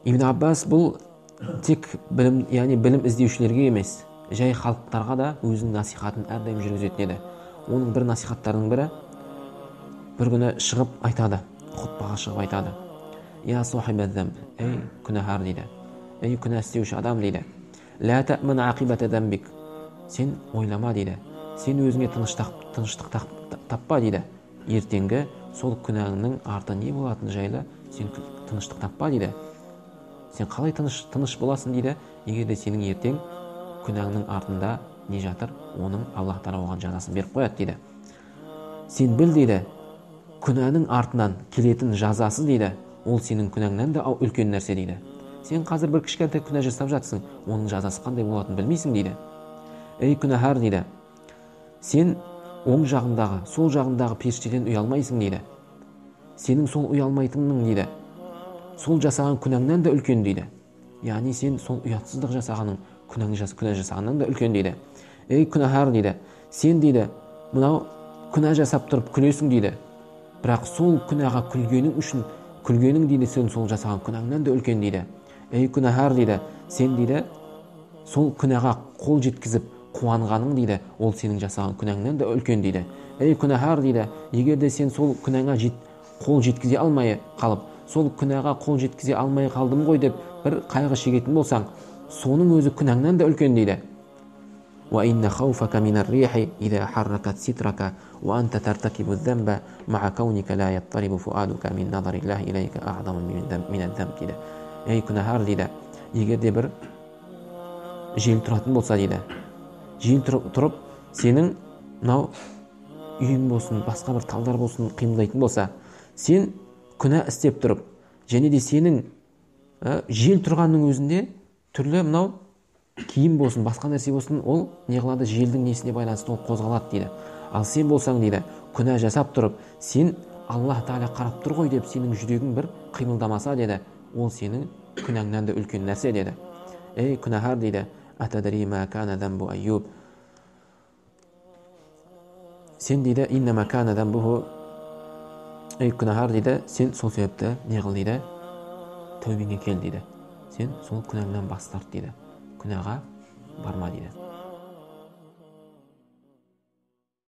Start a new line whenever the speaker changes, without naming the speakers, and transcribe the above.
Ибн Аббас бұл тек білім, яғни білім іздеушілерге емес, жай халықтарға да өзінің насихатын әрдайым жүргізетін еді. Оның бір насихаттарының бірі, бір күні шығып айтады, хутбаға шығып айтады. Я сахибәз-замб, ей күнәһар дейді, ей күнә істеуші адам дейді. Ла таъман ақибата замбик, сен ойлама дейді, сен өзіңе тыныштық таппа дейді. Ертеңгі сол күнәңнің арты не болатыны жайлы сен тыныштық таппа дейді. Сен қалай тыныш боласың дейді, егер де сенің ертең күнәңнің артында не жатыр, оның Аллах Тағала оған жазасын беріп қояды дейді. Сен біл дейді, күнәнің артынан келетін жазасы дейді, ол сенің күнәңнен де үлкен нәрсе дейді. Сен қазір бір кішкентай күнә жасап жатсың, оның жазасы қандай болатынын білмейсің дейді. Ей күнәһар дейді, сен оң жағындағы, сол жағындағы періштеден ұялмайсың дейді. Сенің сол ұялмайтының дейді, сол жасаған күнәңнен де үлкен дейді. Яғни сен сол ұятсыздық жасағаның күнә жасағаннан да үлкен дейді. Ей күнәһар дейді, сен дейді, мынау күнә жасап тұрып күлесің дейді. Бірақ сол күнәға күлгенің дейді, сен сол жасаған күнәңнен де үлкен дейді. Ей күнәһар дейді, сен дейді, сол күнәға қол жеткізіп қуанғаның дейді, ол сенің жасаған күнәңнен де үлкен дейді. Ей күнәһар дейді, егер де сен сол күнәңа қол жеткізе алмай қалып, сол күнәға қол жеткізе алмай қалдым ғой деп бір қайғы шегетін болсаң, соның өзі күнәңнен де үлкен дейді. وَإِنَّ خَوْفَكَ مِنَ الرِّيحِ إِذَا حَرَّكَتْ سِتْرَكَ وَأَنْتَ تَرْتَكِبُ الذَّنْبَ مَعَ كَوْنِكَ لَا يَضْطَرِبُ فُؤَادُكَ مِنْ نَظَرِ اللَّهِ إِلَيْكَ أَعْظَمُ مِنَ الذَّنْبِ дейді. Ей күнәһар дейді, егер де бір жел тұратын болса дейді, жел тұрып сенің мынау үйің болсын, басқа бір талдар болсын қимылдайтын болса, сен күнә істеп тұрып, және де сенің жел тұрғанның өзінде түрлі мынау киім болсын, басқа нәрсе болсын, ол не қылады, желдің несіне байланысты ол қозғалады дейді. Ал сен болсаң дейді, күнә жасап тұрып, сен Аллах Тағала қарап тұр ғой деп сенің жүрегің бір қимылдамаса деді, ол сенің күнәңнен де үлкен нәрсе деді. Ей күнәһар дейді, атадри ма кана замбу Айюб, сен дейді, иннама кана замбуху, ей күнәһар дейді, сен сол себепті не қыл дейді, тәубеңе кел дейді, сен сол күнәңнен бас тарт дейді, күнәға барма дейді.